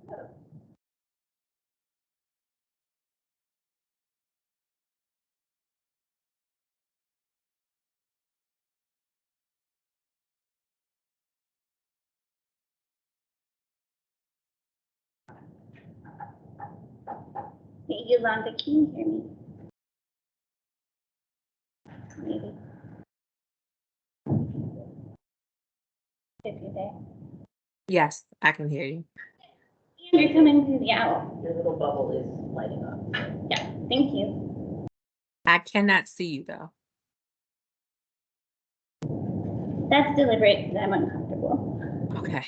Hey, Yolanda, can you hear me? Maybe. If you're there. Yes, I can hear you. And you're coming through the owl. Your little bubble is lighting up. Yeah, thank you. I cannot see you though. That's deliberate because I'm uncomfortable. Okay.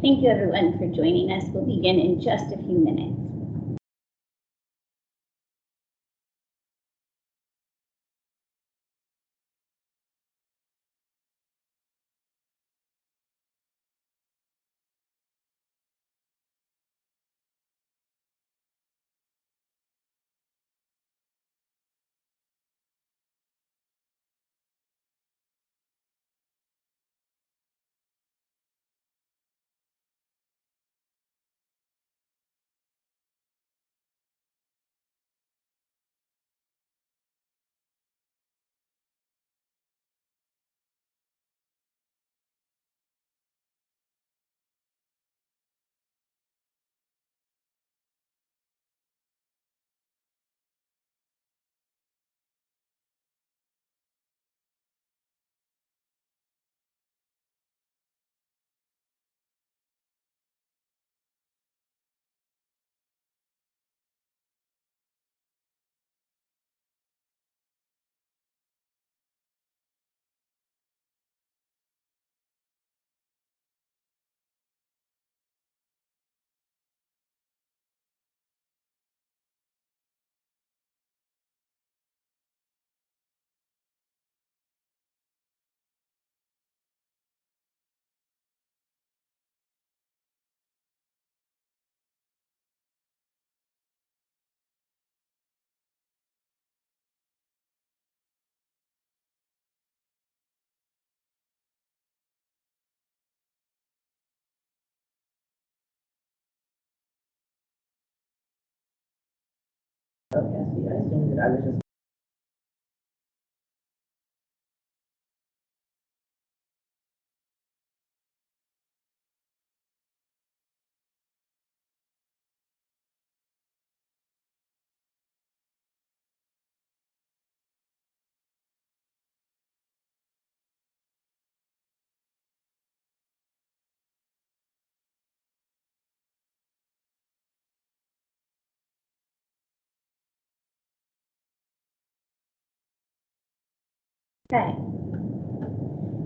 Thank you everyone for joining us. We'll begin in just a few minutes. Okay, see, I assumed that I was just. Okay.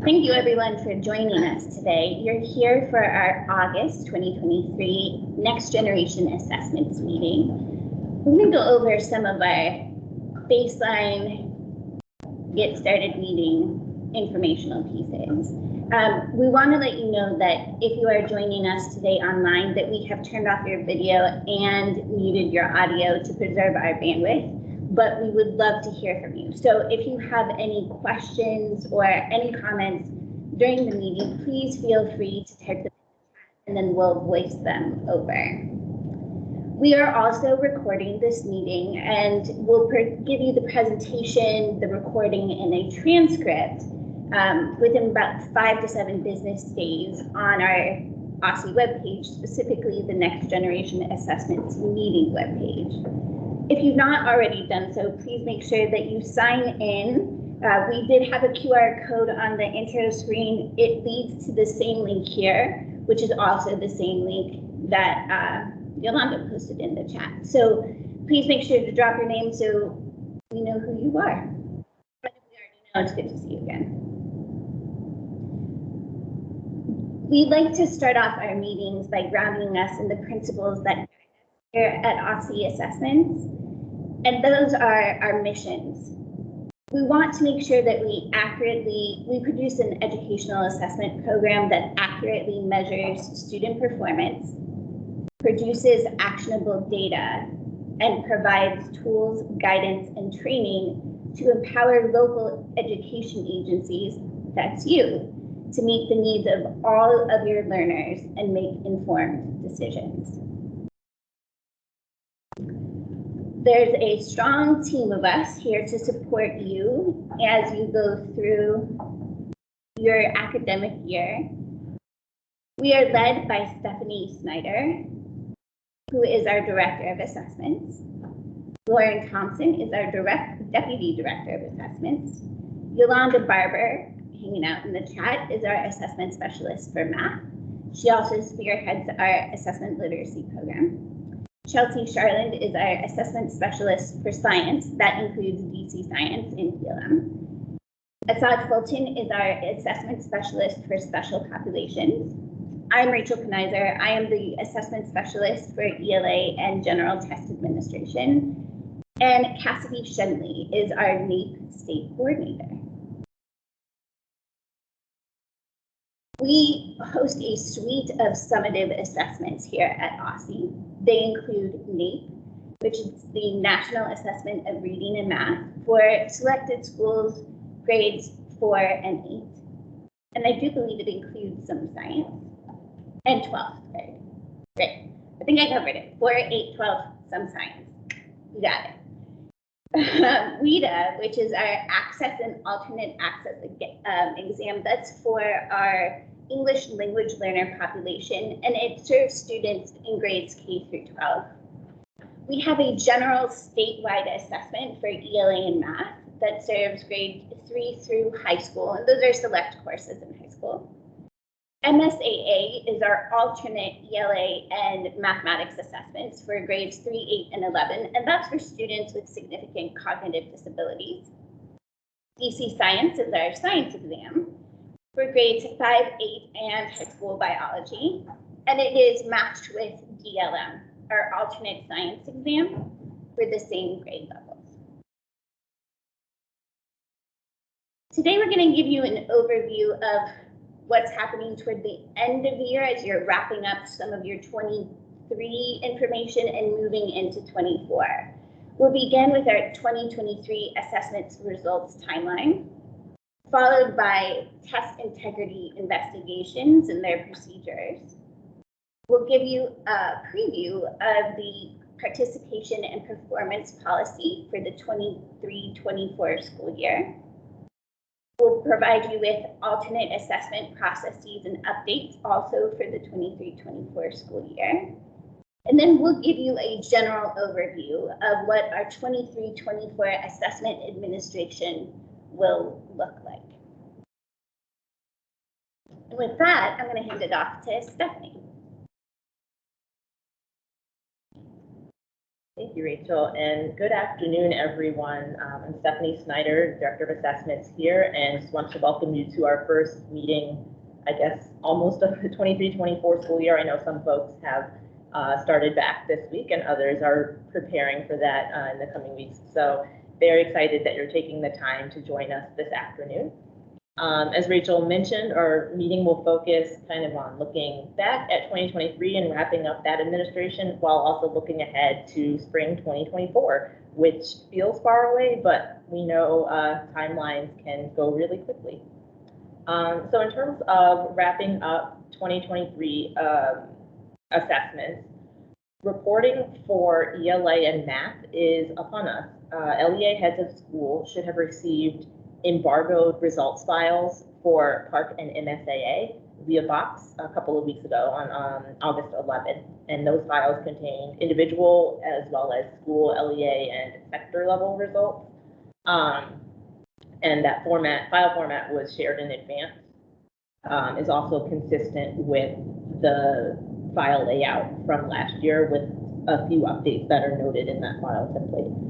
Thank you everyone for joining us today. You're here for our August 2023 Next Generation Assessments meeting. We're going to go over some of our baseline get started meeting informational pieces. We want to let you know that if you are joining us today online, that we have turned off your video and muted your audio to preserve our bandwidth. But we would love to hear from you. So if you have any questions or any comments during the meeting, please feel free to type them and then we'll voice them over. We are also recording this meeting and we'll give you the presentation, the recording, and a transcript within about 5 to 7 business days on our OSSE webpage, specifically the Next Generation Assessments meeting webpage. If you've not already done so, please make sure that you sign in. We did have a QR code on the intro screen. It leads to the same link here, which is also the same link that Yolanda posted in the chat. So please make sure to drop your name so we know who you are. But if we already know, it's good to see you again. We'd like to start off our meetings by grounding us in the principles that here at OSSE Assessments, and those are our missions. We want to make sure that we produce an educational assessment program that accurately measures student performance, produces actionable data, and provides tools, guidance, and training to empower local education agencies, that's you, to meet the needs of all of your learners and make informed decisions. There's a strong team of us here to support you as you go through your academic year. We are led by Stephanie Snyder, who is our Director of Assessments. Lauren Thompson is our Deputy Director of Assessments. Yolanda Barber, hanging out in the chat, is our Assessment Specialist for Math. She also spearheads our Assessment Literacy Program. Chelsea Charland is our Assessment Specialist for Science. That includes DC Science and PLM. Assad Fulton is our Assessment Specialist for Special Populations. I'm Rachel Knizer. I am the assessment specialist for ELA and General Test Administration. And Cassidy Shenley is our NAEP state coordinator. We host a suite of summative assessments here at OSSI. They include NAEP, which is the National Assessment of Reading and Math for selected schools, grades 4 and 8. And I do believe it includes some science. And 12th grade. Great. I think I covered it. 4, 8, 12, some science. You got it. WIDA, which is our Access and Alternate Access exam, that's for our English language learner population, and it serves students in grades K through 12. We have a general statewide assessment for ELA and math that serves grade 3 through high school, and those are select courses in high school. MSAA is our alternate ELA and mathematics assessments for grades 3, 8, and 11, and that's for students with significant cognitive disabilities. DC Science is our science exam for grades 5, 8, and high school biology, and it is matched with DLM, our alternate science exam for the same grade levels. Today we're going to give you an overview of what's happening toward the end of the year as you're wrapping up some of your 23 information and moving into 24. We'll begin with our 2023 assessments results timeline, followed by test integrity investigations and their procedures. We'll give you a preview of the participation and performance policy for the 23-24 school year. We'll provide you with alternate assessment processes and updates also for the 23-24 school year. And then we'll give you a general overview of what our 23-24 assessment administration will look like. And with that, I'm going to hand it off to Stephanie. Thank you, Rachel, and good afternoon, everyone. I'm Stephanie Snyder, Director of Assessments here, and just want to welcome you to our first meeting, I guess, almost of the 23-24 school year. I know some folks have started back this week and others are preparing for that in the coming weeks. So very excited that you're taking the time to join us this afternoon. As Rachel mentioned, our meeting will focus kind of on looking back at 2023 and wrapping up that administration while also looking ahead to spring 2024, which feels far away, but we know timelines can go really quickly. So in terms of wrapping up 2023 assessments, reporting for ELA and math is upon us. LEA heads of school should have received embargoed results files for PARC and MSAA via box a couple of weeks ago on August 11th. And those files contained individual as well as school LEA and sector level results. And that file format was shared in advance, is also consistent with the file layout from last year with a few updates that are noted in that file template.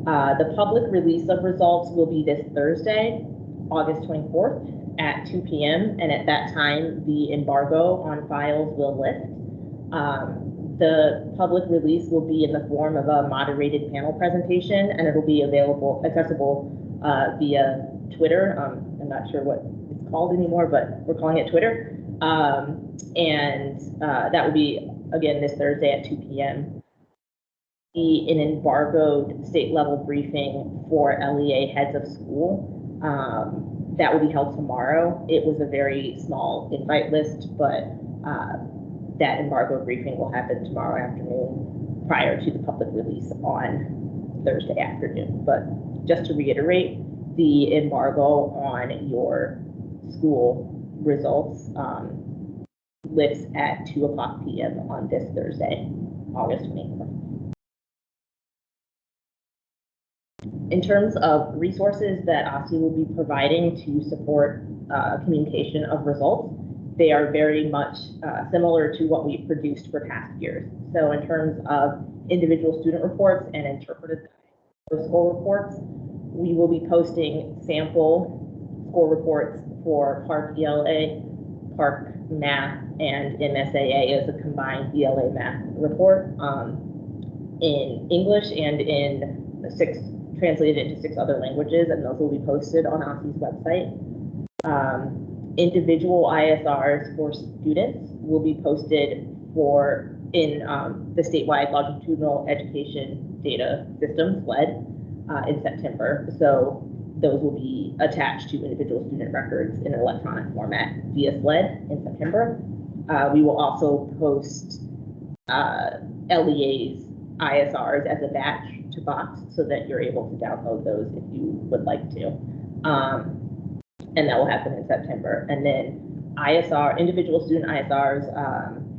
The public release of results will be this Thursday, August 24th at 2 p.m. And at that time, the embargo on files will lift. The public release will be in the form of a moderated panel presentation, and it'll be accessible via Twitter. I'm not sure what it's called anymore, but we're calling it Twitter. That will be, again, this Thursday at 2 p.m. An embargoed state level briefing for LEA heads of school. That will be held tomorrow. It was a very small invite list, but that embargoed briefing will happen tomorrow afternoon prior to the public release on Thursday afternoon. But just to reiterate, the embargo on your school results lifts at 2:00 p.m. on this Thursday, August 24th. In terms of resources that OSSI will be providing to support communication of results, they are very much similar to what we've produced for past years. So in terms of individual student reports and interpretive score reports, we will be posting sample score reports for PARC ELA, PARC Math, and MSAA as a combined ELA math report in English and in translated into 6 other languages, and those will be posted on OSSI's website. Individual ISRs for students will be posted in the statewide longitudinal education data system, SLED, in September. So those will be attached to individual student records in an electronic format via SLED in September. We will also post LEA's ISRs as a batch to Box so that you're able to download those if you would like to. And that will happen in September. And then individual student ISRs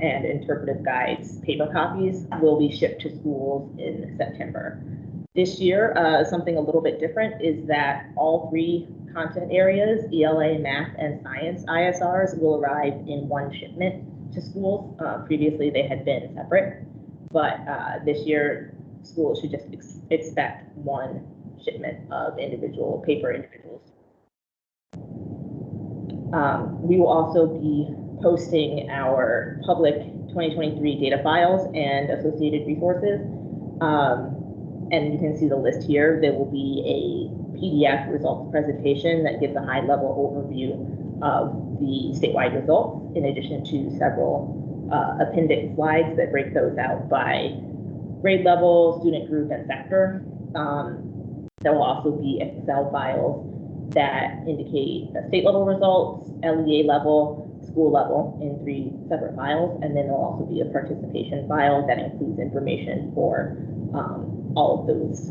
and interpretive guides, paper copies, will be shipped to schools in September. This year, something a little bit different is that all 3 content areas, ELA, math, and science ISRs, will arrive in one shipment to schools. Previously, they had been separate, but this year, schools should just expect one shipment of paper individuals. We will also be posting our public 2023 data files and associated resources. And you can see the list here. There will be a PDF results presentation that gives a high-level overview of the statewide results, in addition to several appendix slides that break those out by grade level, student group, and sector. There will also be Excel files that indicate the state level results, LEA level, school level in 3 separate files, and then there'll also be a participation file that includes information for all of those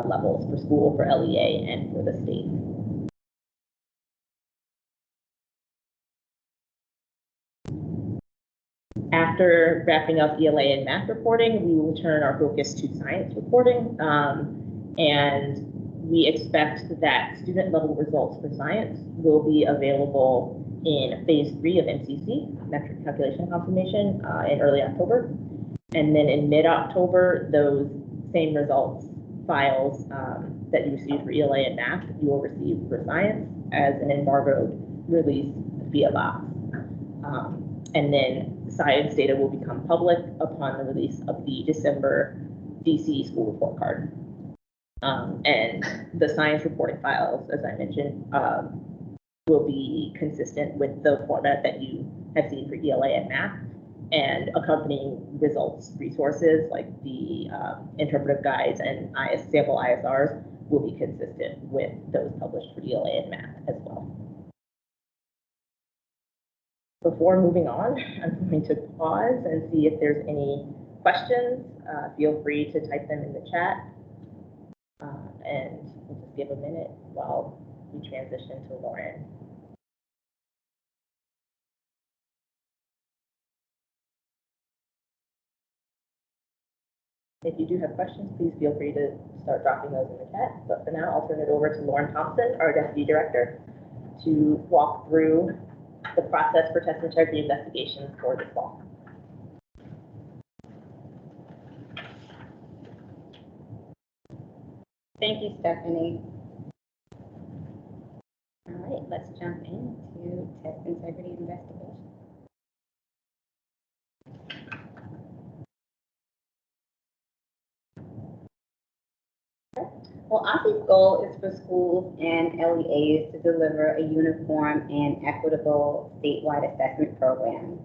levels for school, for LEA, and for the state. After wrapping up ELA and math reporting, we will turn our focus to science reporting, and we expect that student level results for science will be available in phase 3 of MCC, metric calculation confirmation, in early October. And then in mid-October, those same results files that you received for ELA and math, you will receive for science as an embargoed release via Box. And then science data will become public upon the release of the December DC school report card. And the science reporting files, as I mentioned, will be consistent with the format that you have seen for ELA and math, and accompanying results resources like the interpretive guides and sample ISRs will be consistent with those published for ELA and math as well. Before moving on, I'm going to pause and see if there's any questions. Feel free to type them in the chat. And we'll just give a minute while we transition to Lauren. If you do have questions, please feel free to start dropping those in the chat. But for now, I'll turn it over to Lauren Thompson, our Deputy Director, to walk through the process for test integrity investigations for this fall. Thank you, Stephanie. All right, let's jump into test integrity investigation. Well, OSSI's goal is for schools and LEAs to deliver a uniform and equitable statewide assessment program.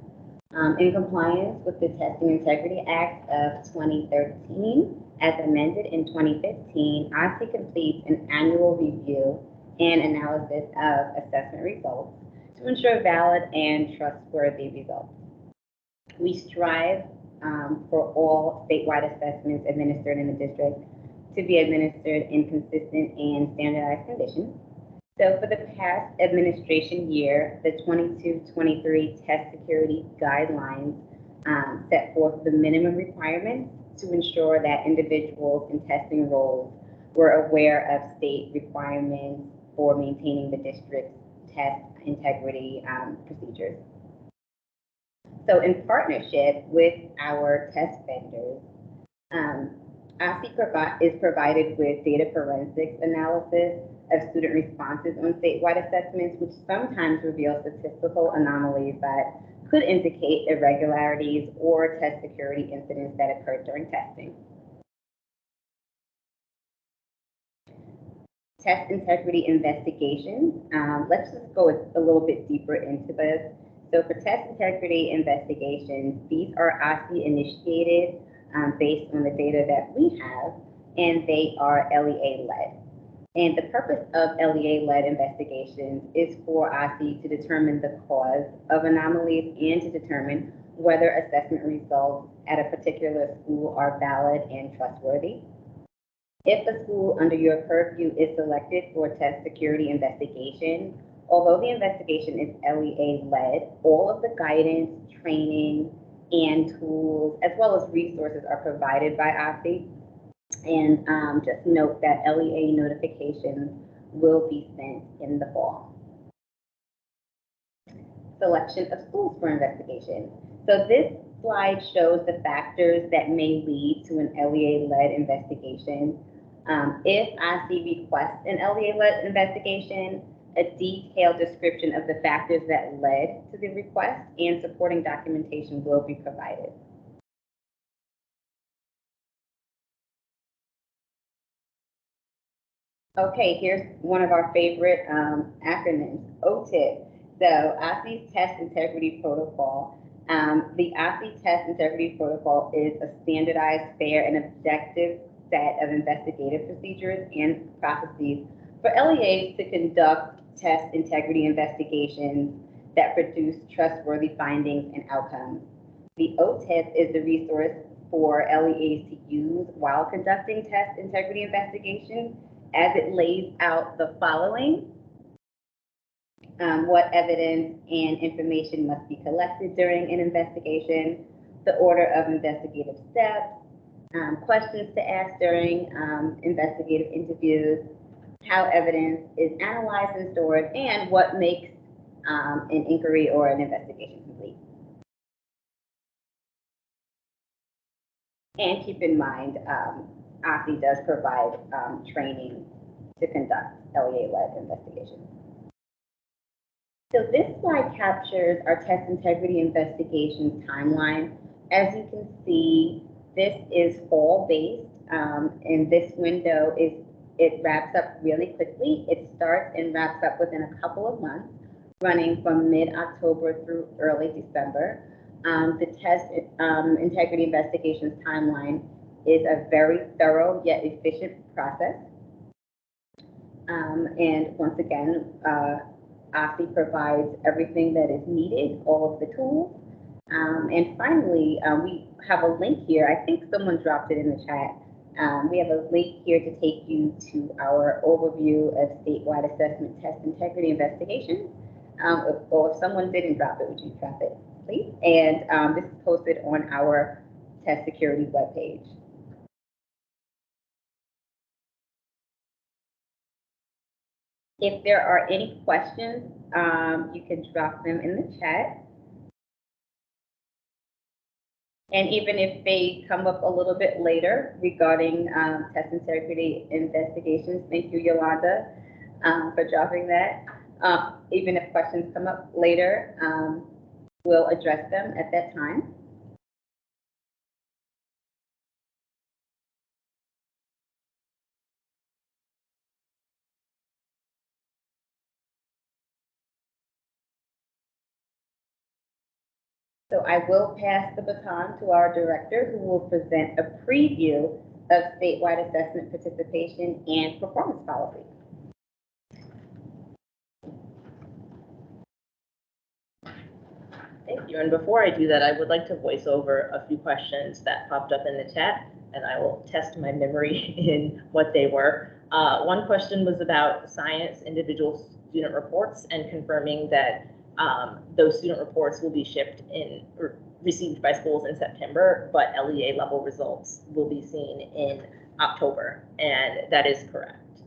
In compliance with the Testing Integrity Act of 2013, as amended in 2015, OSSI completes an annual review and analysis of assessment results to ensure valid and trustworthy results. We strive for all statewide assessments administered in the district to be administered in consistent and standardized conditions. So for the past administration year, the 22-23 test security guidelines set forth the minimum requirements to ensure that individuals in testing roles were aware of state requirements for maintaining the district's test integrity procedures. So in partnership with our test vendors, OSSI is provided with data forensics analysis of student responses on statewide assessments, which sometimes reveal statistical anomalies that could indicate irregularities or test security incidents that occurred during testing. Test integrity investigations. Let's just go a little bit deeper into this. So for test integrity investigations, these are OSCE initiated based on the data that we have, and they are LEA-led. And the purpose of LEA-led investigations is for OSCE to determine the cause of anomalies and to determine whether assessment results at a particular school are valid and trustworthy. If the school under your purview is selected for a test security investigation, although the investigation is LEA-led, all of the guidance, training, and tools, as well as resources, are provided by OSCE. And just note that LEA notifications will be sent in the fall. Selection of schools for investigation. So this slide shows the factors that may lead to an LEA-led investigation. If OSCE requests an LEA-led investigation, a detailed description of the factors that led to the request and supporting documentation will be provided. Okay, here's one of our favorite acronyms, OTIP. So OSCE's Test Integrity Protocol. The OSCE Test Integrity Protocol is a standardized, fair, and objective set of investigative procedures and processes for LEAs to conduct test integrity investigations that produce trustworthy findings and outcomes. The OTIP is the resource for LEAs to use while conducting test integrity investigations, as it lays out the following: what evidence and information must be collected during an investigation, the order of investigative steps, questions to ask during investigative interviews, how evidence is analyzed and stored, and what makes an inquiry or an investigation complete. And keep in mind, OSCE does provide training to conduct LEA-led investigations. So this slide captures our test integrity investigations timeline. As you can see, this is fall-based, and this window it wraps up really quickly. It starts and wraps up within a couple of months, running from mid-October through early December. The test integrity investigations timeline is a very thorough yet efficient process. And once again, OSCE provides everything that is needed, all of the tools. And finally, we have a link here. I think someone dropped it in the chat. We have a link here to take you to our overview of statewide assessment test integrity investigations. Or if someone didn't drop it, would you drop it, please? And this is posted on our test security webpage. If there are any questions, you can drop them in the chat. And even if they come up a little bit later regarding test integrity investigations, thank you, Yolanda, for dropping that. Even if questions come up later, we'll address them at that time. So I will pass the baton to our director, who will present a preview of statewide assessment participation and performance policy. Thank you. And before I do that, I would like to voice over a few questions that popped up in the chat, and I will test my memory in what they were. One question was about science individual student reports and confirming that those student reports will be shipped in or received by schools in September, but LEA level results will be seen in October, and that is correct.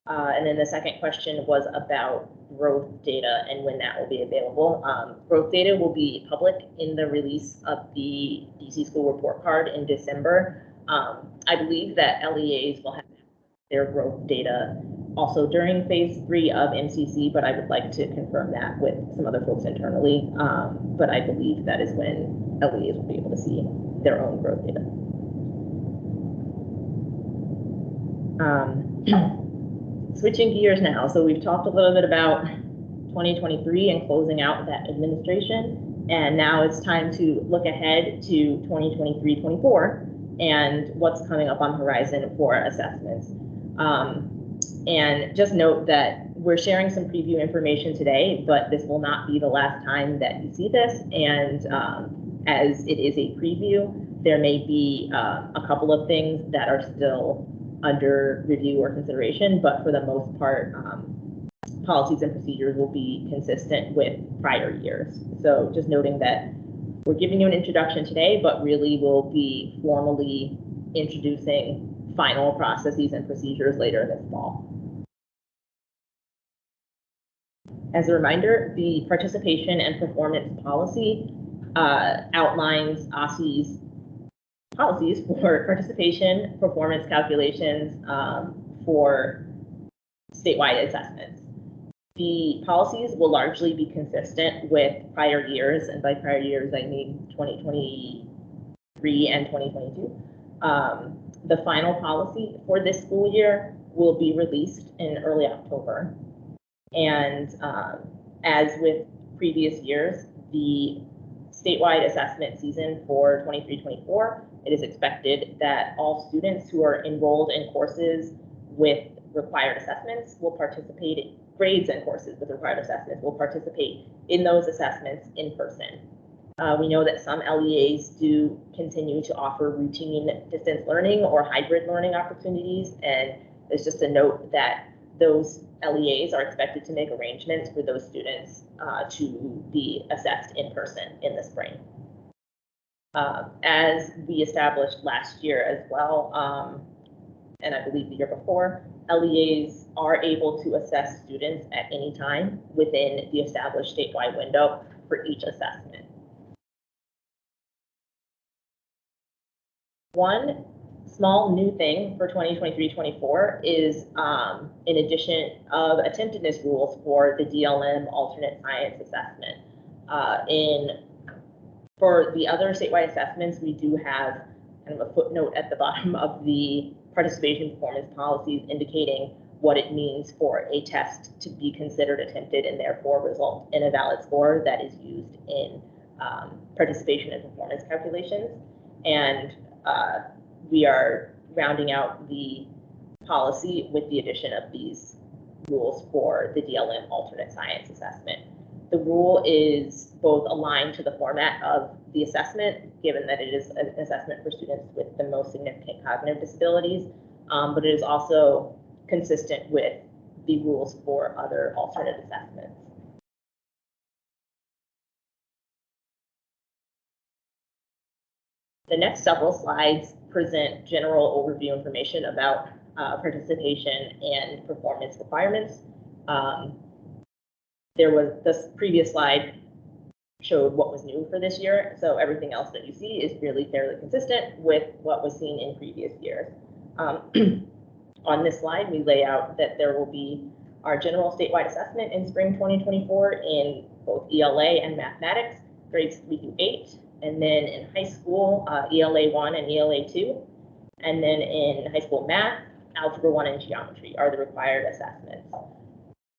And then the second question was about growth data and when that will be available. Growth data will be public in the release of the DC School Report Card in December. I believe that LEAs will have their growth data also during phase 3 of MCC, but I would like to confirm that with some other folks internally. But I believe that is when LEAs will be able to see their own growth data. Switching gears now. So we've talked a little bit about 2023 and closing out that administration. And now it's time to look ahead to 2023-24 and what's coming up on the horizon for assessments. And just note that we're sharing some preview information today, but this will not be the last time that you see this. And as it is a preview, there may be a couple of things that are still under review or consideration, but for the most part, policies and procedures will be consistent with prior years. So just noting that we're giving you an introduction today, but really we'll be formally introducing final processes and procedures later this fall. As a reminder, the participation and performance policy outlines OSCE's policies for participation, performance calculations for statewide assessments. The policies will largely be consistent with prior years, and by prior years I mean 2023 and 2022. The final policy for this school year will be released in early October. And as with previous years, the statewide assessment season for 23-24, it is expected that all students who are enrolled in courses with required assessments will participate, grades and courses with required assessments will participate in those assessments in person. We know that some LEAs do continue to offer routine distance learning or hybrid learning opportunities, and there's just a note that those LEAs are expected to make arrangements for those students to be assessed in person in the spring. As we established last year as well, and I believe the year before, LEAs are able to assess students at any time within the established statewide window for each assessment. One small new thing for 2023-24 is in addition of attentiveness rules for the DLM alternate science assessment. For the other statewide assessments, we do have kind of a footnote at the bottom of the participation performance policies indicating what it means for a test to be considered attempted and therefore result in a valid score that is used in participation and performance calculations. And we are rounding out the policy with the addition of these rules for the DLM alternate science assessment. The rule is both aligned to the format of the assessment, given that it is an assessment for students with the most significant cognitive disabilities, but it is also consistent with the rules for other alternate assessments. The next several slides present general overview information about participation and performance requirements. This previous slide showed what was new for this year, so everything else that you see is really fairly consistent with what was seen in previous years. On this slide, we lay out that there will be our general statewide assessment in spring 2024 in both ELA and mathematics, grades 3 through 8, and then in high school, ELA 1 and ELA 2, and then in high school math, algebra 1 and geometry are the required assessments.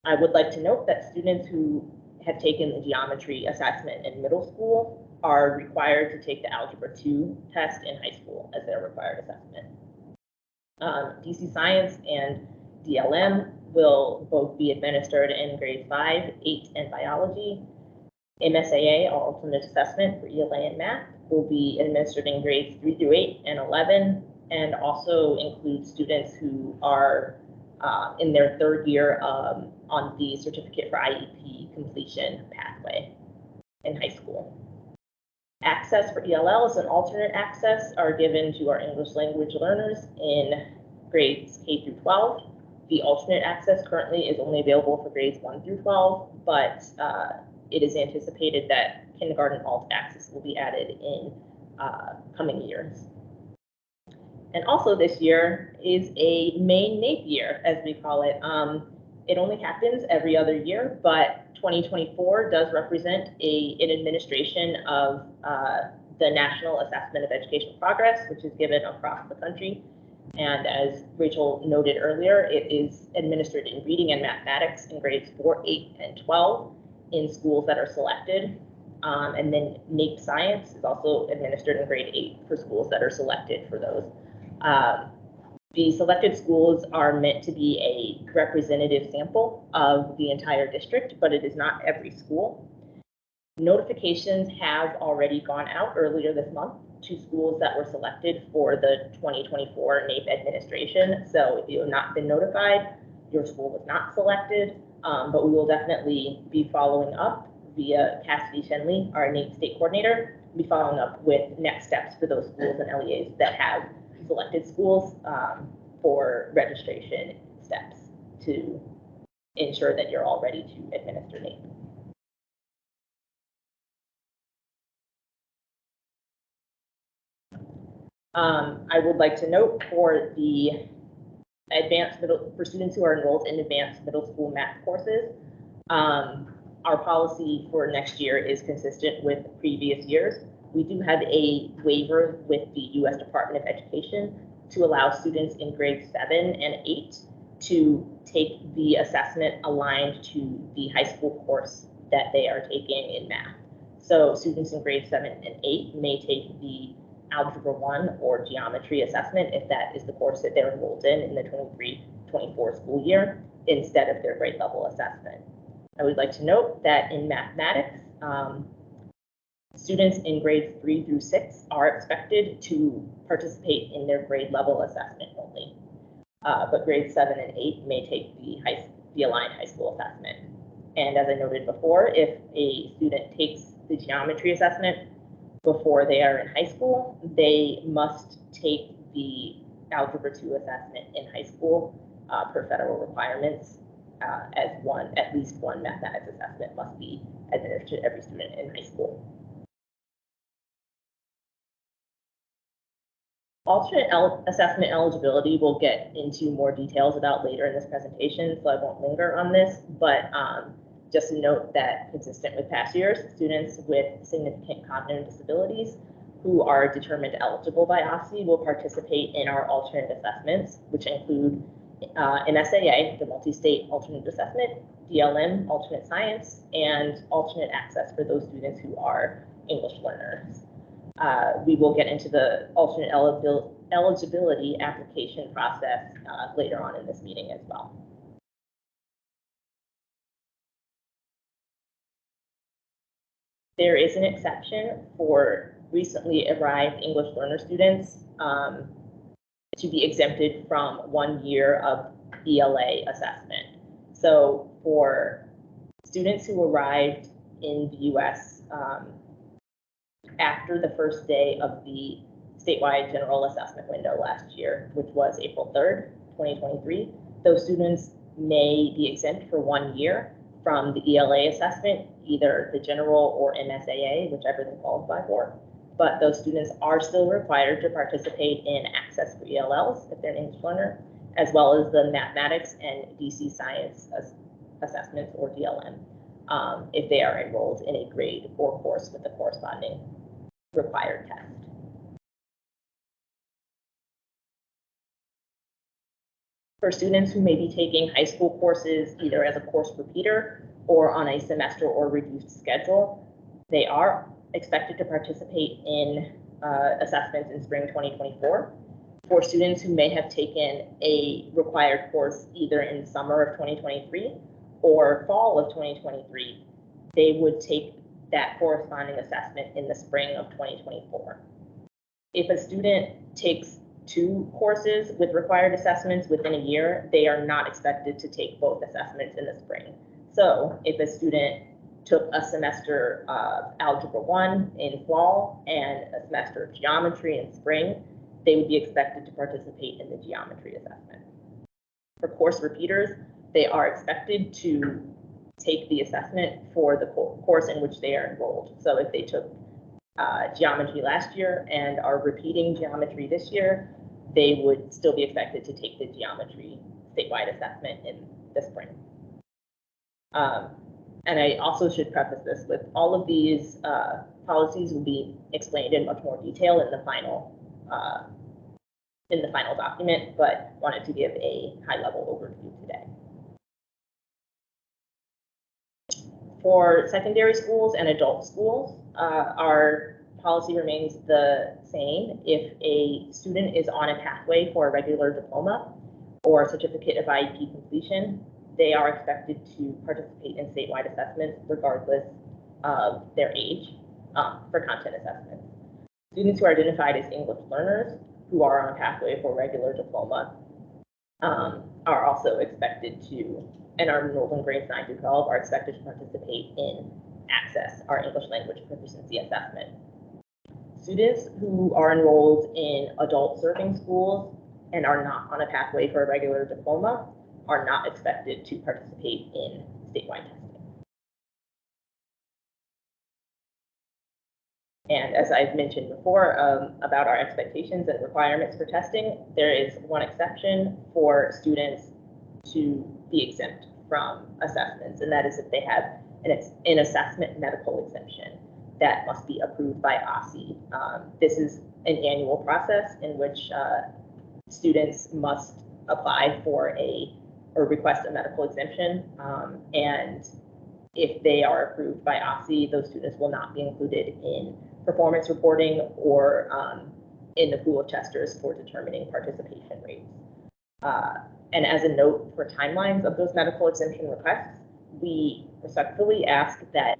I would like to note that students who have taken the geometry assessment in middle school are required to take the algebra 2 test in high school as their required assessment. DC Science and DLM will both be administered in grades 5, 8, and biology. MSAA, or alternate assessment for ELA and math, will be administered in grades 3 through 8 and 11, and also include students who are in their third year on the certificate for IEP completion pathway in high school. Access for ELLs and alternate access are given to our English language learners in grades K through 12. The alternate access currently is only available for grades 1 through 12, but it is anticipated that kindergarten alt access will be added in coming years. And also this year is a Maine NAEP year, as we call it. It only happens every other year, but 2024 does represent an administration of the National Assessment of Educational Progress, which is given across the country. And as Rachel noted earlier, it is administered in reading and mathematics in grades 4, 8, and 12 in schools that are selected. And then NAEP Science is also administered in grade 8 for schools that are selected for those. The selected schools are meant to be a representative sample of the entire district, but it is not every school. Notifications have already gone out earlier this month to schools that were selected for the 2024 NAEP administration. So if you have not been notified, your school was not selected, but we will definitely be following up via Cassidy Shenley, our NAEP state coordinator, be following up with next steps for those schools and LEAs that have selected schools for registration steps to ensure that you're all ready to administer NAEP. I would like to note for the for students who are enrolled in advanced middle school math courses, our policy for next year is consistent with previous years. We do have a waiver with the U.S. Department of Education to allow students in grades 7 and 8 to take the assessment aligned to the high school course that they are taking in math. So students in grades 7 and 8 may take the Algebra 1 or Geometry assessment if that is the course that they're enrolled in the 23-24 school year instead of their grade level assessment. I would like to note that in mathematics, students in grades 3 through 6 are expected to participate in their grade level assessment only. But grades 7 and 8 may take the aligned high school assessment. And as I noted before, if a student takes the geometry assessment before they are in high school, they must take the Algebra 2 assessment in high school per federal requirements. At least one mathematics assessment must be administered to every student in high school. Alternate assessment eligibility we'll get into more details about later in this presentation, so I won't linger on this, but just to note that consistent with past years, students with significant cognitive disabilities who are determined eligible by OSCE will participate in our alternate assessments, which include MSAA, the multi-state alternate assessment, DLM, alternate science, and alternate access for those students who are English learners. We will get into the alternate eligibility application process later on in this meeting as well. There is an exception for recently arrived English learner students to be exempted from 1 year of ELA assessment. So for students who arrived in the U.S. After the first day of the statewide general assessment window last year, which was April 3rd, 2023, those students may be exempt for 1 year from the ELA assessment, either the general or MSAA, whichever they qualify for. But those students are still required to participate in access for ELLs if they're an English learner, as well as the mathematics and DC science assessments or DLM if they are enrolled in a grade or course with the corresponding required test. For students who may be taking high school courses either as a course repeater or on a semester or reduced schedule, they are expected to participate in assessments in spring 2024. For students who may have taken a required course either in summer of 2023 or fall of 2023, they would take that corresponding assessment in the spring of 2024. If a student takes 2 courses with required assessments within a year, they are not expected to take both assessments in the spring. So if a student took a semester of Algebra 1 in fall and a semester of geometry in spring, they would be expected to participate in the geometry assessment. For course repeaters, they are expected to take the assessment for the course in which they are enrolled. So if they took geometry last year and are repeating geometry this year, they would still be expected to take the geometry statewide assessment in the spring. And I also should preface this with all of these policies will be explained in much more detail in the final document, but wanted to give a high-level overview today. For secondary schools and adult schools, our policy remains the same. If a student is on a pathway for a regular diploma or certificate of IEP completion, they are expected to participate in statewide assessments regardless of their age for content assessments. Students who are identified as English learners who are on a pathway for regular diploma are also expected to, and are enrolled in grades 9 through 12, are expected to participate in Access, our English language proficiency assessment. Students who are enrolled in adult serving schools and are not on a pathway for a regular diploma are not expected to participate in statewide testing. And as I've mentioned before about our expectations and requirements for testing, there is one exception for students to be exempt from assessments, and that is if they have an assessment medical exemption that must be approved by OSSI. This is an annual process in which students must apply for or request a medical exemption, and if they are approved by OSSI, those students will not be included in performance reporting or in the pool of testers for determining participation rates. And as a note for timelines of those medical exemption requests, we respectfully ask that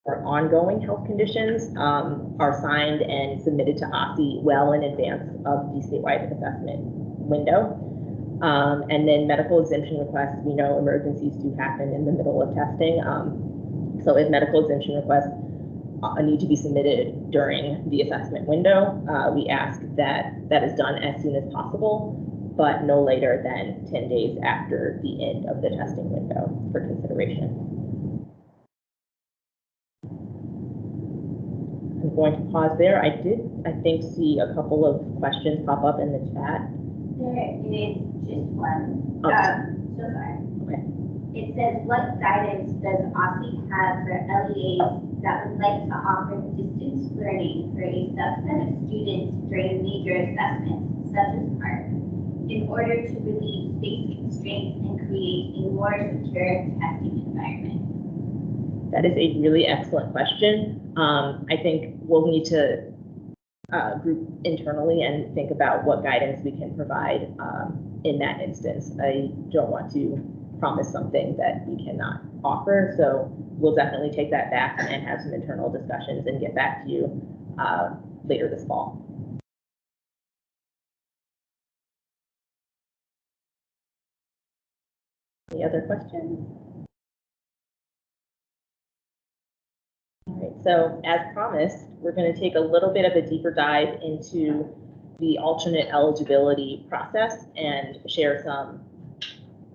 our ongoing health conditions are signed and submitted to OSSI well in advance of the statewide assessment window. And then medical exemption requests, we know emergencies do happen in the middle of testing. So if medical exemption requests need to be submitted during the assessment window, we ask that that is done as soon as possible, but no later than 10 days after the end of the testing window for consideration. I'm going to pause there. I think, see a couple of questions pop up in the chat. There is just one. Okay. So sorry. Okay. It says, what guidance does OSSI have for LEAs that would like to offer distance learning for a subset of students during major assessments, such as ARC, in order to relieve space constraints and create a more secure testing environment? That is a really excellent question. I think we'll need to group internally and think about what guidance we can provide in that instance. I don't want to promise something that we cannot offer, so we'll definitely take that back and have some internal discussions and get back to you later this fall. Any other questions? All right, so as promised, we're going to take a little bit of a deeper dive into the alternate eligibility process and share some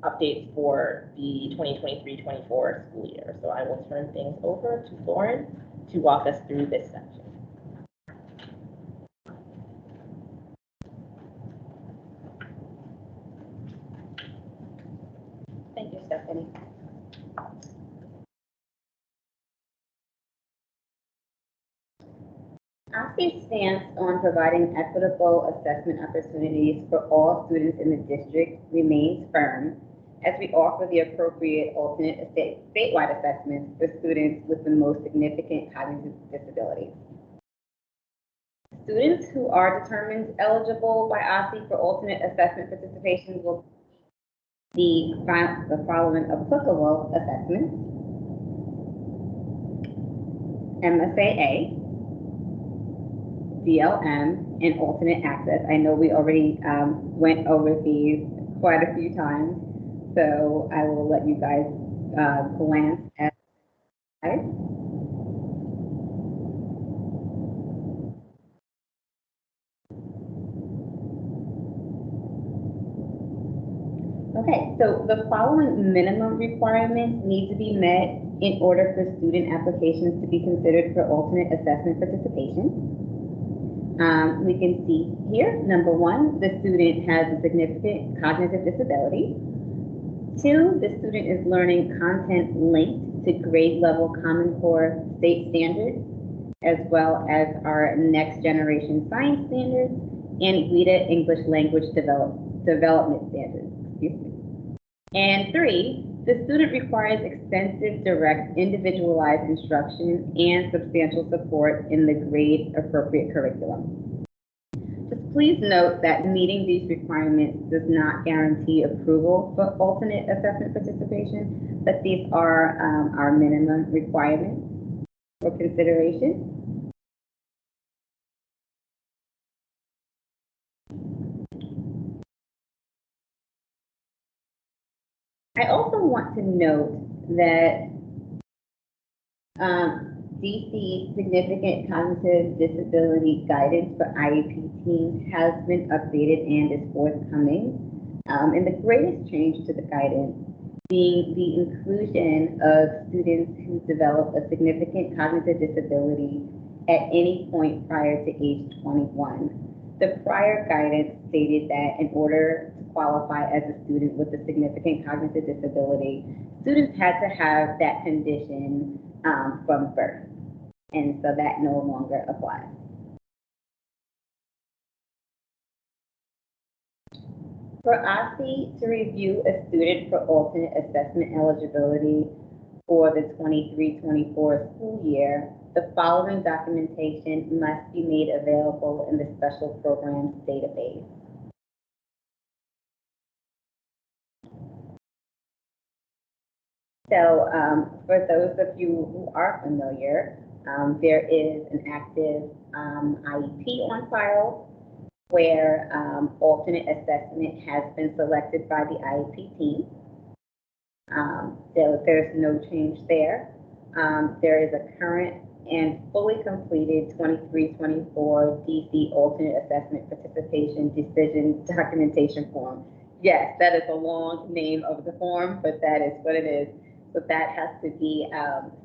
updates for the 2023-24 school year. So I will turn things over to Lauren to walk us through this section. Thank you, Stephanie. OSSI's stance on providing equitable assessment opportunities for all students in the district remains firm as we offer the appropriate alternate statewide assessments for students with the most significant cognitive disabilities. Students who are determined eligible by OSSI for alternate assessment participation will the following applicable assessments: MSAA, DLM, and alternate access. I know we already went over these quite a few times, so I will let you guys glance at it. Okay, so the following minimum requirements need to be met in order for student applications to be considered for alternate assessment participation. We can see here, number one, the student has a significant cognitive disability. Two, the student is learning content linked to grade level Common Core state standards, as well as our next generation science standards and WIDA English language development standards. Excuse me. And three, the student requires extensive, direct, individualized instruction and substantial support in the grade appropriate curriculum. Just please note that meeting these requirements does not guarantee approval for alternate assessment participation, but these are our minimum requirements for consideration. I also want to note that DC Significant Cognitive Disability Guidance for IEP teams has been updated and is forthcoming. And the greatest change to the guidance being the inclusion of students who develop a significant cognitive disability at any point prior to age 21. The prior guidance stated that in order to qualify as a student with a significant cognitive disability, students had to have that condition from birth, and so that no longer applies. For OSCE to review a student for alternate assessment eligibility for the 23-24 school year, the following documentation must be made available in the Special Programs database. So for those of you who are familiar, there is an active IEP on file where alternate assessment has been selected by the IEP team. So there's no change there. There is a current and fully completed 23-24 DC alternate assessment participation decision documentation form. Yes, that is a long name of the form, but that is what it is. So that has to be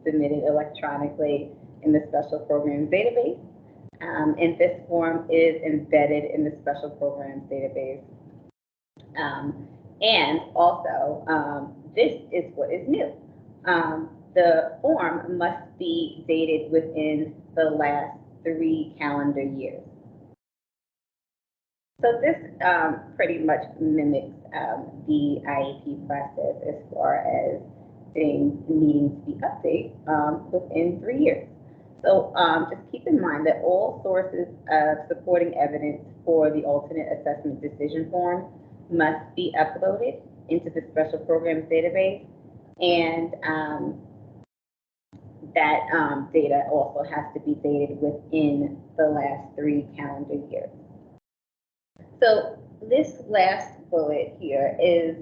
submitted electronically in the Special Programs database. And this form is embedded in the Special Programs database. And also, this is what is new. The form must be dated within the last 3 calendar years. So this pretty much mimics the IEP process as far as things needing to be updated within 3 years. So just keep in mind that all sources of supporting evidence for the alternate assessment decision form must be uploaded into the Special Programs database, and that data also has to be dated within the last 3 calendar years. So this last bullet here is,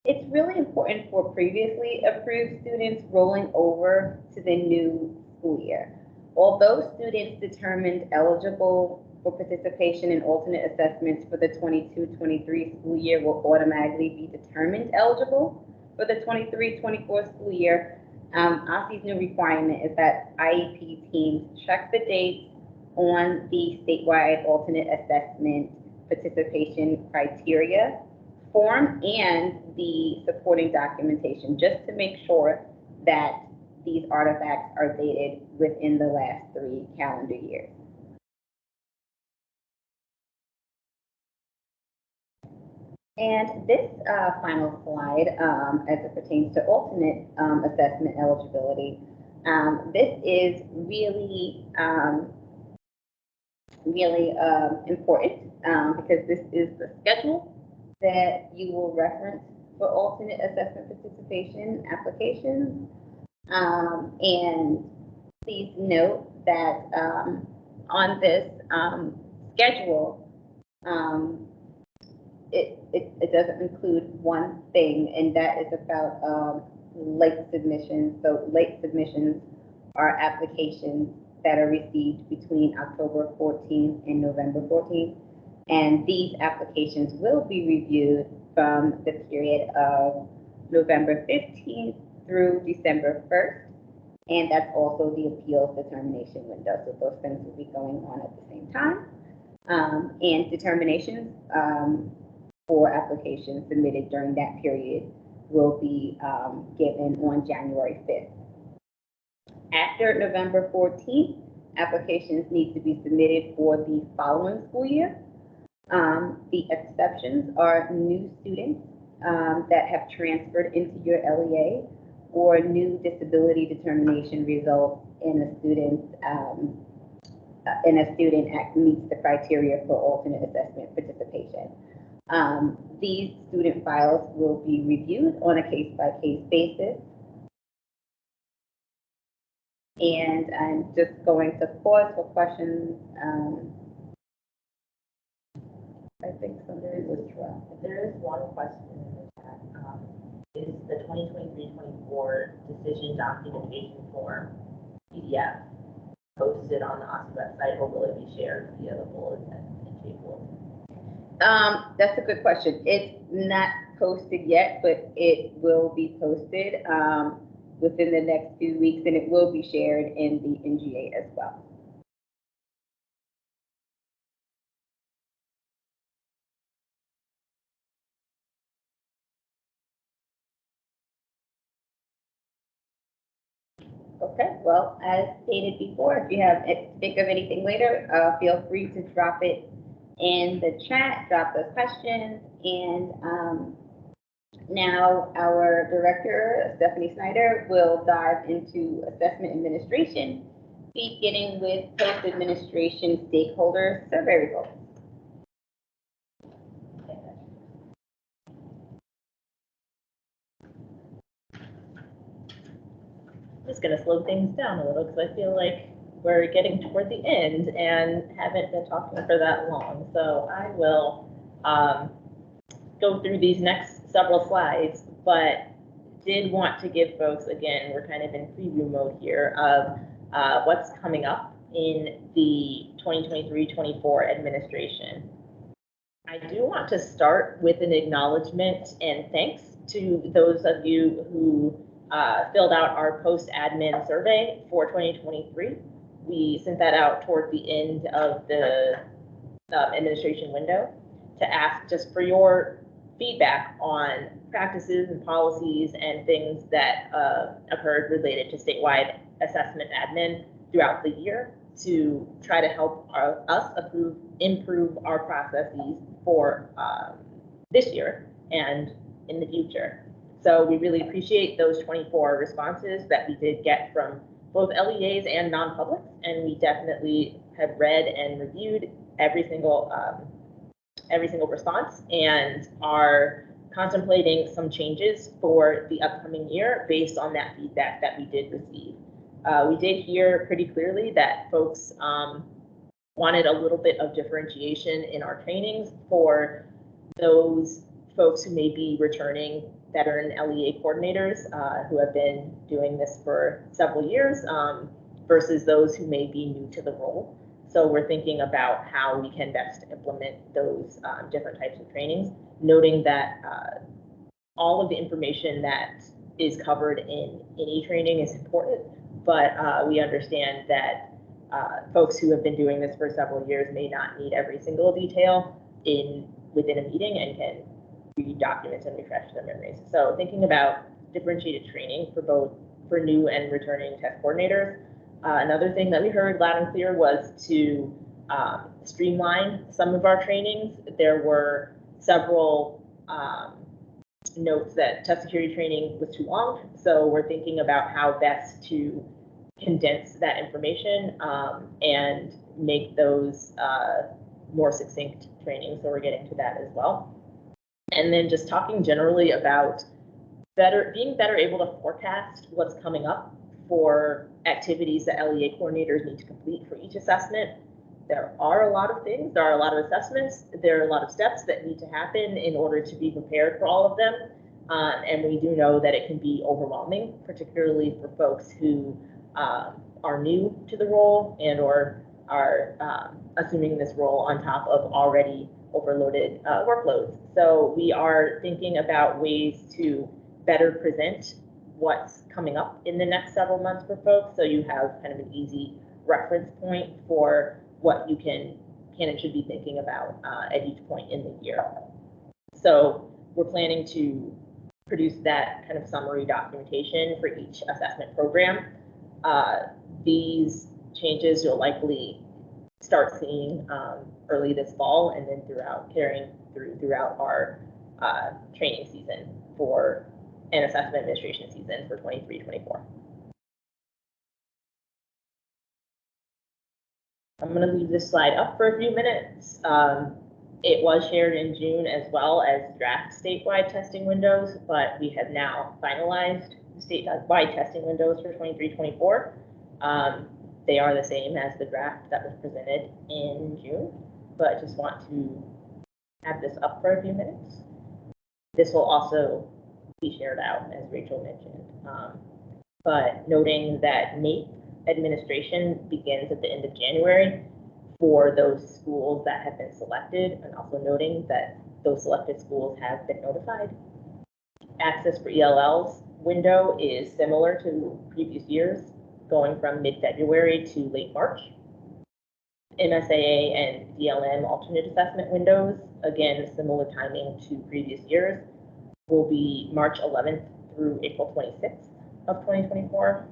it's really important for previously approved students rolling over to the new school year. Although students determined eligible for participation in alternate assessments for the 22-23 school year will automatically be determined eligible for the 23-24 school year, OSCE's new requirement is that IEP teams check the dates on the statewide alternate assessment participation criteria form and the supporting documentation, just to make sure that these artifacts are dated within the last 3 calendar years. And this final slide, as it pertains to alternate assessment eligibility, this is really, important because this is the schedule that you will reference for alternate assessment participation applications. And please note that on this schedule, it doesn't include one thing, and that is about late submissions. So late submissions are applications that are received between October 14th and November 14th. And these applications will be reviewed from the period of November 15th through December 1st. And that's also the appeals determination window. So those things will be going on at the same time. And determinations for applications submitted during that period will be given on January 5th. After November 14th, applications need to be submitted for the following school year. The exceptions are new students that have transferred into your LEA, or new disability determination results in a student meets the criteria for alternate assessment participation. These student files will be reviewed on a case-by-case basis. And I'm just going to pause for questions. I think somebody was trying. There is one question in the chat. Is the 2023-24 decision documentation form PDF posted on the OSCE website, or will it be shared via the bulletin and table? That's a good question. It's not posted yet, but it will be posted within the next few weeks, and it will be shared in the NGA as well. Okay, well, as stated before, if you think of anything later, feel free to drop it in the chat, drop those questions, and now our director, Stephanie Snyder, will dive into assessment administration, beginning with post-administration stakeholder survey results. I'm just going to slow things down a little because I feel like we're getting toward the end and haven't been talking for that long. So I will go through these next several slides, but did want to give folks, again, we're kind of in preview mode here of what's coming up in the 2023-24 administration. I do want to start with an acknowledgement and thanks to those of you who filled out our post-admin survey for 2023. We sent that out toward the end of the administration window to ask just for your feedback on practices and policies and things that occurred related to statewide assessment admin throughout the year to try to help us improve our processes for this year and in the future. So we really appreciate those 24 responses that we did get from both LEAs and non-publics, and we definitely have read and reviewed every single response and are contemplating some changes for the upcoming year based on that feedback that we did receive. We did hear pretty clearly that folks wanted a little bit of differentiation in our trainings for those folks who may be returning veteran LEA coordinators who have been doing this for several years versus those who may be new to the role. So we're thinking about how we can best implement those different types of trainings, noting that all of the information that is covered in any training is important, but we understand that folks who have been doing this for several years may not need every single detail within a meeting and can read documents and refresh their memories. So thinking about differentiated training for new and returning test coordinators. Another thing that we heard loud and clear was to streamline some of our trainings. There were several notes that test security training was too long, so we're thinking about how best to condense that information and make those more succinct trainings, so we're getting to that as well. And then just talking generally about being better able to forecast what's coming up for activities that LEA coordinators need to complete for each assessment. There are a lot of things, there are a lot of assessments, there are a lot of steps that need to happen in order to be prepared for all of them. And we do know that it can be overwhelming, particularly for folks who are new to the role and or are assuming this role on top of already overloaded workloads. So we are thinking about ways to better present what's coming up in the next several months for folks, so you have kind of an easy reference point for what you can and should be thinking about at each point in the year. So we're planning to produce that kind of summary documentation for each assessment program. These changes you'll likely start seeing early this fall, and then carrying throughout our training season for an assessment administration season for 23-24. I'm going to leave this slide up for a few minutes. It was shared in June as well as draft statewide testing windows, but we have now finalized statewide testing windows for 23-24. They are the same as the draft that was presented in June, but I just want to have this up for a few minutes. This will also be shared out, as Rachel mentioned, but noting that NAEP administration begins at the end of January for those schools that have been selected, and also noting that those selected schools have been notified. Access for ELL's window is similar to previous years, going from mid-February to late March. MSAA and DLM alternate assessment windows, again, similar timing to previous years, will be March 11th through April 26th of 2024.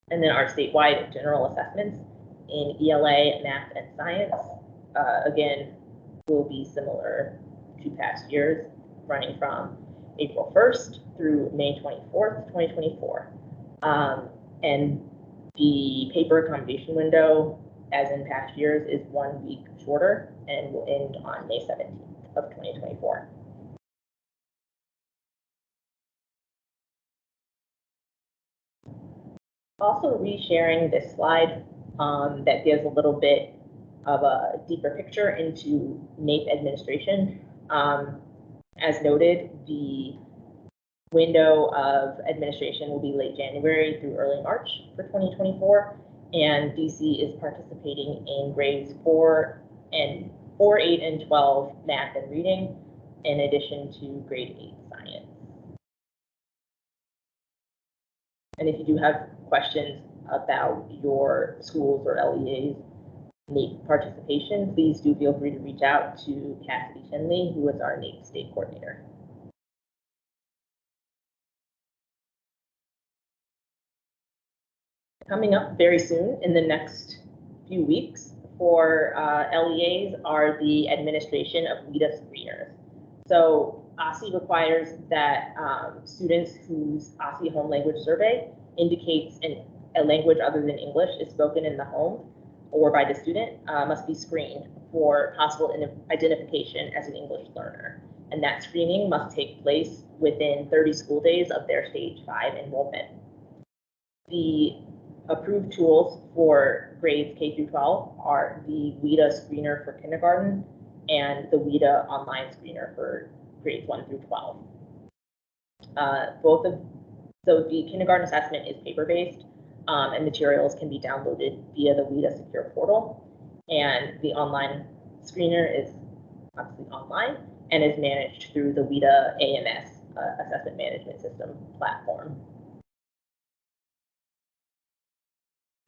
And then our statewide general assessments in ELA, math, and science, again, will be similar to past years, running from April 1st through May 24th, 2024. And the paper accommodation window, as in past years, is 1 week shorter and will end on May 17th of 2024. Also resharing this slide that gives a little bit of a deeper picture into NAEP administration. As noted, the window of administration will be late January through early March for 2024, and DC is participating in grades 4, 8, and 12 math and reading, in addition to grade 8 science. And if you do have questions about your schools or LEA's NAEP participation, please do feel free to reach out to Cassidy Chinley, who is our NAEP state coordinator. Coming up very soon in the next few weeks for LEAs are the administration of WIDA screeners. So OSSE requires that students whose OSSE home language survey indicates a language other than English is spoken in the home or by the student must be screened for possible identification as an English learner. And that screening must take place within 30 school days of their stage 5 enrollment. The approved tools for grades K through 12 are the WIDA screener for kindergarten and the WIDA online screener for grades 1 through 12. So the kindergarten assessment is paper-based, and materials can be downloaded via the WIDA secure portal. And the online screener is obviously online and is managed through the WIDA AMS assessment management system platform.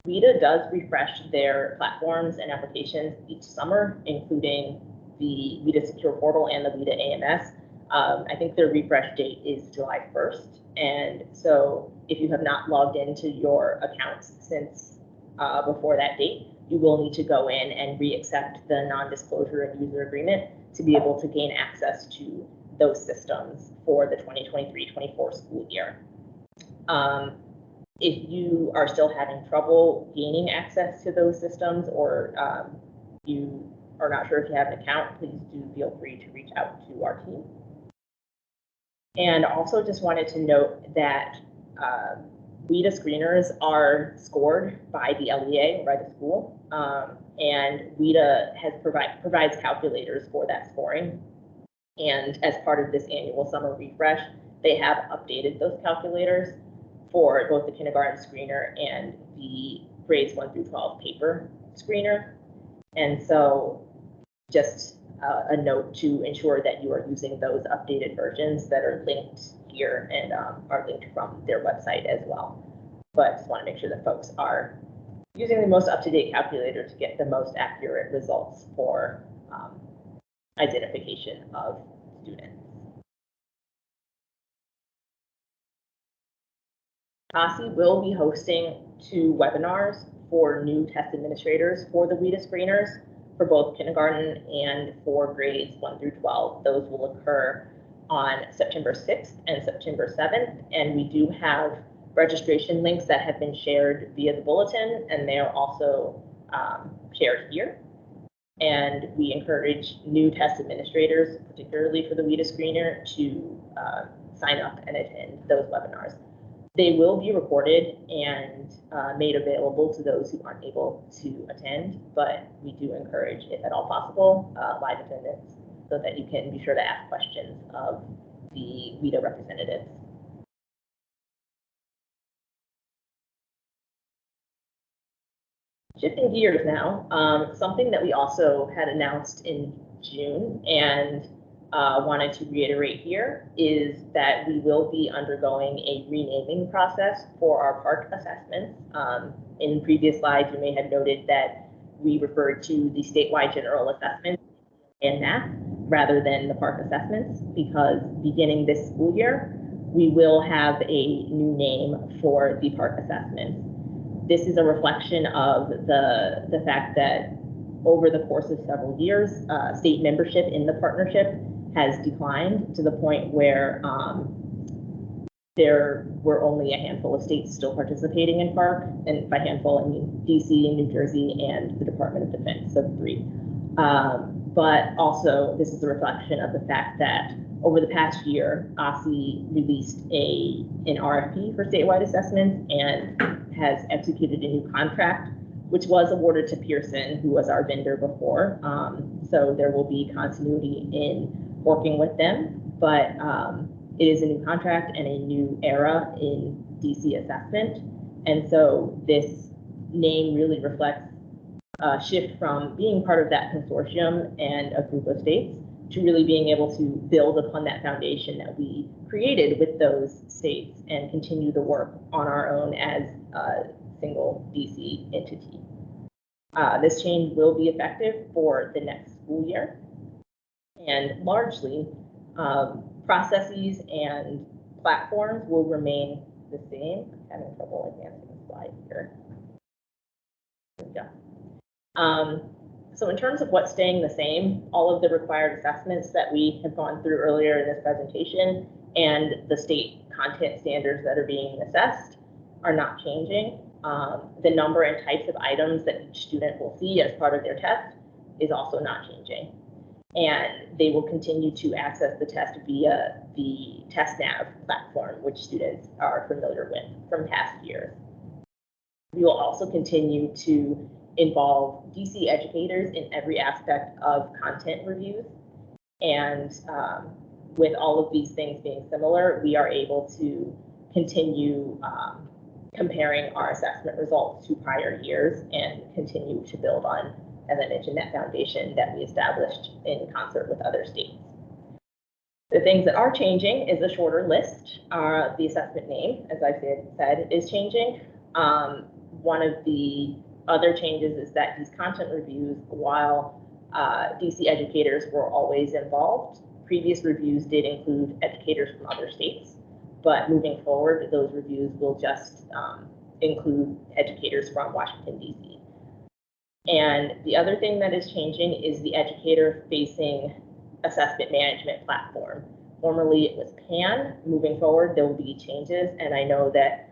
WIDA does refresh their platforms and applications each summer, including the WIDA secure portal and the WIDA AMS. I think their refresh date is July 1st. And so if you have not logged into your accounts since before that date, you will need to go in and re-accept the non-disclosure and user agreement to be able to gain access to those systems for the 2023-24 school year. If you are still having trouble gaining access to those systems, or you are not sure if you have an account, please do feel free to reach out to our team. And also just wanted to note that WIDA screeners are scored by the LEA or by the school, and WIDA provides calculators for that scoring. And as part of this annual summer refresh, they have updated those calculators for both the kindergarten screener and the grades 1 through 12 paper screener. And so just a note to ensure that you are using those updated versions that are linked here and are linked from their website as well. But just want to make sure that folks are using the most up-to-date calculator to get the most accurate results for identification of students. OSSI will be hosting 2 webinars for new test administrators for the WIDA screeners for both kindergarten and for grades 1 through 12. Those will occur on September 6th and September 7th, and we do have registration links that have been shared via the bulletin, and they are also shared here. And we encourage new test administrators, particularly for the WIDA screener, to sign up and attend those webinars. They will be recorded and made available to those who aren't able to attend, but we do encourage, if at all possible, live attendance so that you can be sure to ask questions of the WIDA representatives. Shifting gears now, something that we also had announced in June and wanted to reiterate here is that we will be undergoing a renaming process for our park assessments. In previous slides, you may have noted that we referred to the statewide general assessment and math rather than the park assessments, because beginning this school year, we will have a new name for the park assessments. This is a reflection of the fact that over the course of several years, state membership in the partnership has declined to the point where there were only a handful of states still participating in park, and by handful I mean DC, New Jersey, and the Department of Defense, so 3. But also this is a reflection of the fact that over the past year, OSSI released an RFP for statewide assessments and has executed a new contract, which was awarded to Pearson, who was our vendor before. So there will be continuity in working with them, but it is a new contract and a new era in DC assessment. And so this name really reflects a shift from being part of that consortium and a group of states to really being able to build upon that foundation that we created with those states and continue the work on our own as a single DC entity. This change will be effective for the next school year, and largely processes and platforms will remain the same. I'm having trouble advancing the slide here. There we go. So in terms of what's staying the same, all of the required assessments that we have gone through earlier in this presentation and the state content standards that are being assessed are not changing. The number and types of items that each student will see as part of their test is also not changing. And they will continue to access the test via the TestNav platform, which students are familiar with from past years. We will also continue to involve DC educators in every aspect of content reviews. And with all of these things being similar, we are able to continue comparing our assessment results to prior years and continue to build on, as I mentioned, that foundation that we established in concert with other states. The things that are changing is a shorter list. The assessment name, as I said, is changing. One of the other changes is that these content reviews, while DC educators were always involved, previous reviews did include educators from other states, but moving forward, those reviews will just include educators from Washington, DC. And the other thing that is changing is the educator-facing assessment management platform. Formerly it was PAN. Moving forward, there will be changes, and I know that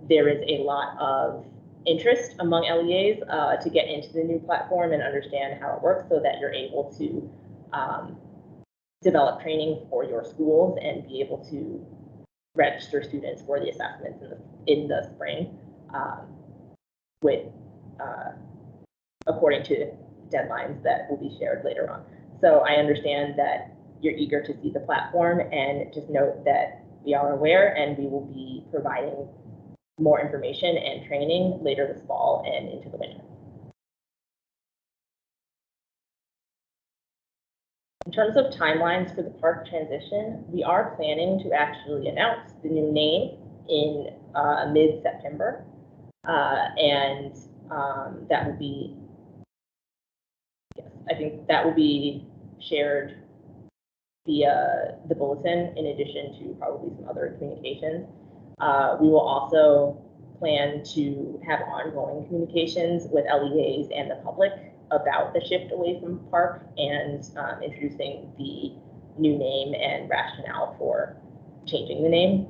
there is a lot of interest among LEAs to get into the new platform and understand how it works so that you're able to develop training for your schools and be able to register students for the assessments in the spring according to deadlines that will be shared later on. So I understand that you're eager to see the platform, and just note that we are aware and we will be providing more information and training later this fall and into the winter. In terms of timelines for the park transition, we are planning to actually announce the new name in mid-September. And that will be, yes, I think that will be shared via the bulletin in addition to probably some other communications. We will also plan to have ongoing communications with LEAs and the public about the shift away from park and introducing the new name and rationale for changing the name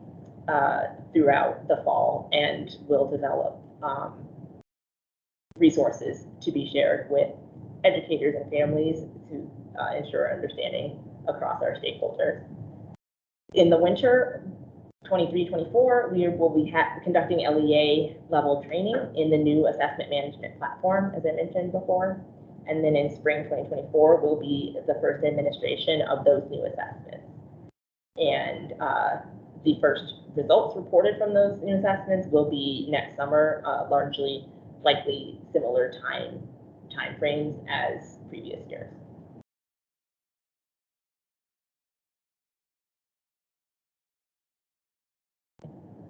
throughout the fall, and will develop resources to be shared with educators and families to ensure understanding across our stakeholders. In the winter, 23-24, we will be conducting LEA level training in the new assessment management platform, as I mentioned before. And then in spring 2024 will be the first administration of those new assessments. And the first results reported from those new assessments will be next summer, largely likely similar time frames as previous years.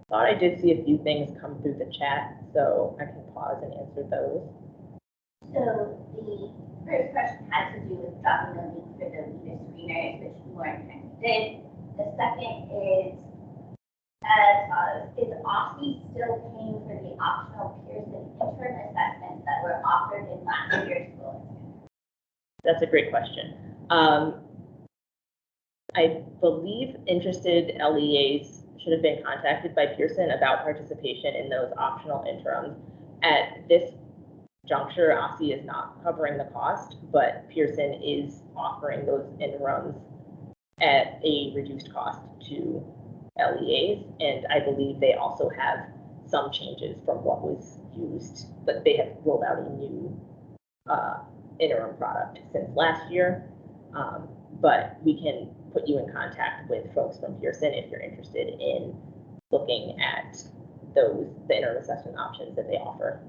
Thought I did see a few things come through the chat, so I can pause and answer those. So the first question has to do with dropping the link for the leader screeners, which Lauren kind of did. The second is OSCE still paying for the optional Pearson interim assessments that were offered in last year's bulletin? That's a great question. I believe interested LEAs should have been contacted by Pearson about participation in those optional interims. At this juncture, OSCE is not covering the cost, but Pearson is offering those interims at a reduced cost to LEAs, and I believe they also have some changes from what was used, but they have rolled out a new interim product since last year. But we can put you in contact with folks from Pearson if you're interested in looking at the interim assessment options that they offer.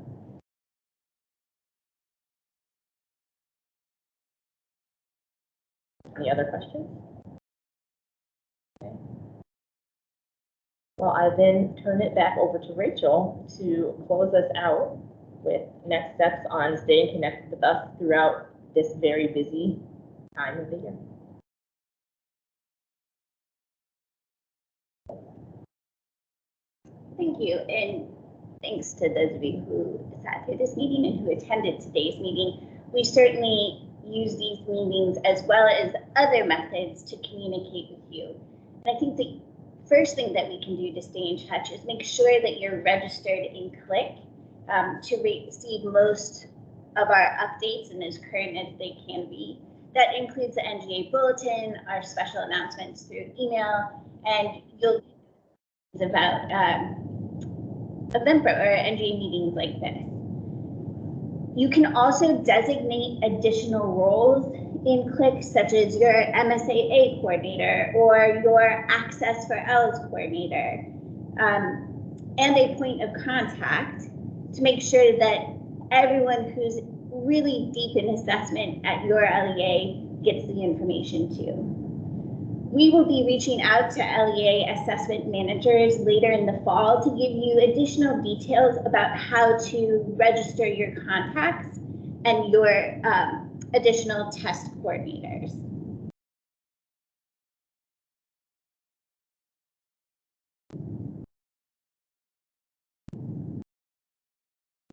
Any other questions? Okay. Well, I then turn it back over to Rachel to close us out with next steps on staying connected with us throughout this very busy time of the year. Thank you, and thanks to those of you who sat through this meeting and who attended today's meeting. We certainly use these meetings as well as other methods to communicate with you. And I think the first thing that we can do to stay in touch is make sure that you're registered in Click to receive most of our updates and as current as they can be. That includes the NGA bulletin, our special announcements through email, and you'll about event or NGA meetings like this. You can also designate additional roles in Click, such as your MSAA coordinator or your Access for L's coordinator, and a point of contact to make sure that everyone who's really deep in assessment at your LEA gets the information too. We will be reaching out to LEA assessment managers later in the fall to give you additional details about how to register your contacts and your additional test coordinators.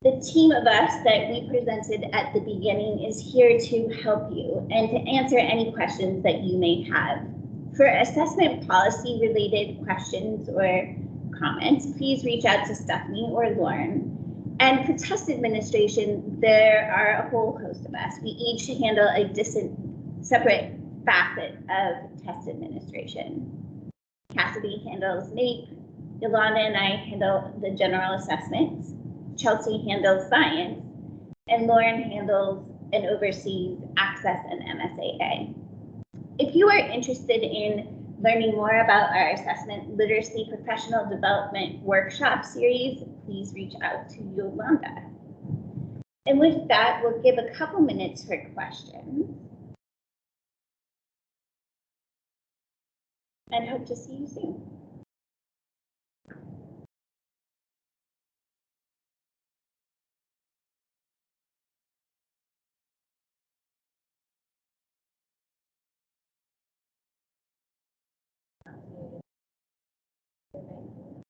The team of us that we presented at the beginning is here to help you and to answer any questions that you may have. For assessment policy related questions or comments, please reach out to Stephanie or Lauren. And for test administration, there are a whole host of us. We each handle a separate facet of test administration. Cassidy handles NAEP, Yolanda and I handle the general assessments, Chelsea handles science, and Lauren handles and oversees Access and MSAA. If you are interested in learning more about our assessment literacy professional development workshop series, please reach out to Yolanda. And with that, we'll give a couple minutes for questions. and hope to see you soon.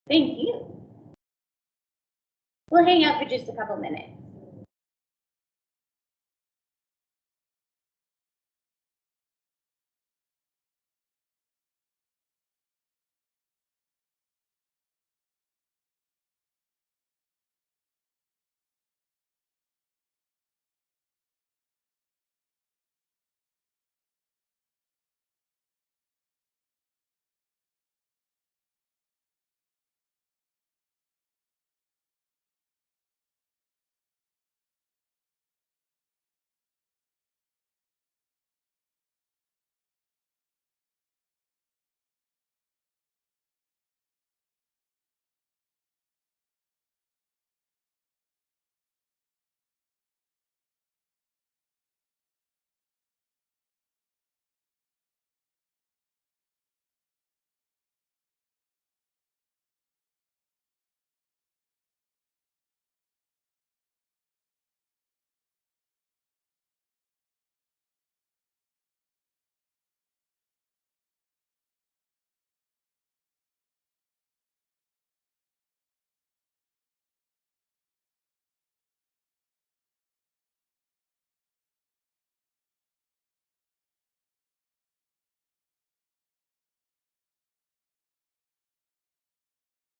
Thank you. We'll hang out for just a couple minutes.